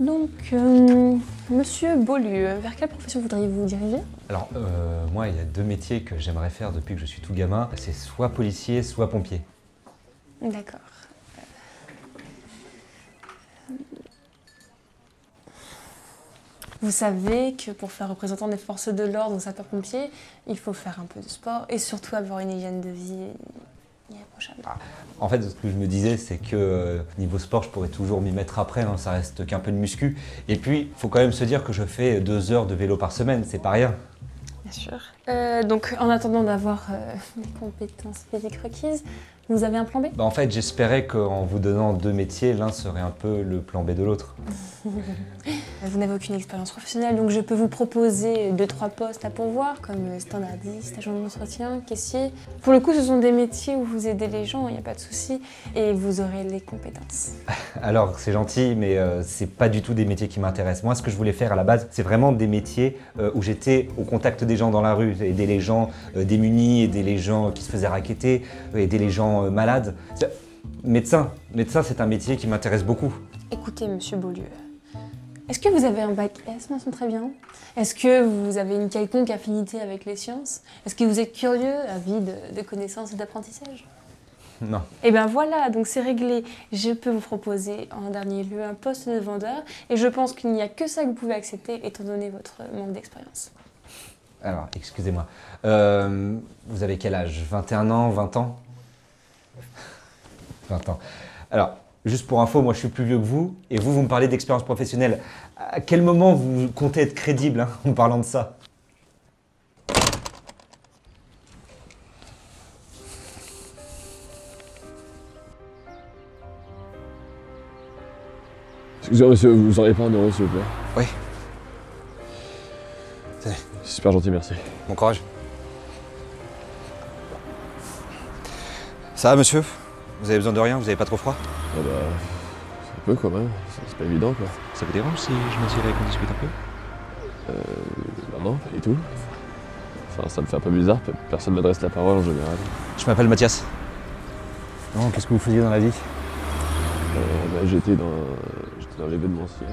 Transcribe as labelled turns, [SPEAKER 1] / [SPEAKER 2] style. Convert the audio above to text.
[SPEAKER 1] Donc, Monsieur Beaulieu, vers quelle profession voudriez-vous vous diriger?
[SPEAKER 2] Alors, moi, il y a deux métiers que j'aimerais faire depuis que je suis tout gamin. C'est soit policier, soit pompier.
[SPEAKER 1] D'accord. Vous savez que pour faire représentant des forces de l'ordre ou sapeur-pompier, il faut faire un peu de sport et surtout avoir une hygiène de vie irréprochable.
[SPEAKER 2] En fait, ce que je me disais, c'est que niveau sport, je pourrais toujours m'y mettre après, hein, ça reste qu'un peu de muscu. Et puis, il faut quand même se dire que je fais 2 heures de vélo par semaine, c'est pas rien.
[SPEAKER 1] Bien sûr. Donc, en attendant d'avoir les compétences physiques requises, vous avez un plan B?
[SPEAKER 2] En fait, j'espérais qu'en vous donnant deux métiers, l'un serait un peu le plan B de l'autre.
[SPEAKER 1] Vous n'avez aucune expérience professionnelle, donc je peux vous proposer 2-3 postes à pourvoir, comme standardiste, agent d'entretien, caissier. Pour le coup, ce sont des métiers où vous aidez les gens, il n'y a pas de souci, et vous aurez les compétences.
[SPEAKER 2] Alors, c'est gentil, mais c'est pas du tout des métiers qui m'intéressent. Moi, ce que je voulais faire à la base, c'est vraiment des métiers où j'étais au contact des gens dans la rue, aider les gens démunis, aider les gens qui se faisaient racketter, aider les gens malades. Médecin, c'est un métier qui m'intéresse beaucoup.
[SPEAKER 1] Écoutez, Monsieur Beaulieu, est-ce que vous avez un bac S, mention très bien? Est-ce que vous avez une quelconque affinité avec les sciences? Est-ce que vous êtes curieux, avide de connaissances et d'apprentissage?
[SPEAKER 2] Non.
[SPEAKER 1] Et bien voilà, donc c'est réglé. Je peux vous proposer en dernier lieu un poste de vendeur et je pense qu'il n'y a que ça que vous pouvez accepter étant donné votre manque d'expérience.
[SPEAKER 2] Alors, excusez-moi. Vous avez quel âge? 21 ans, 20 ans? 20 ans. Alors, juste pour info, moi je suis plus vieux que vous, et vous me parlez d'expérience professionnelle. À quel moment vous comptez être crédible hein, en parlant de ça?
[SPEAKER 3] Excusez-moi monsieur, vous auriez pas un euro s'il vous plaît?
[SPEAKER 2] Oui. Tenez.
[SPEAKER 3] Super gentil, merci.
[SPEAKER 2] Bon courage. Ça va monsieur? Vous avez besoin de rien? Vous avez pas trop froid?
[SPEAKER 3] Ah bah, un peu quand même, c'est pas évident quoi.
[SPEAKER 2] Ça vous dérange si je m'assieds et qu'on discute un peu?
[SPEAKER 3] Bah non, pas du tout. Enfin, ça me fait un peu bizarre, personne m'adresse la parole en général.
[SPEAKER 2] Je m'appelle Mathias. Non, qu'est-ce que vous faisiez dans la vie?
[SPEAKER 3] Bah, j'étais dans l'événementiel.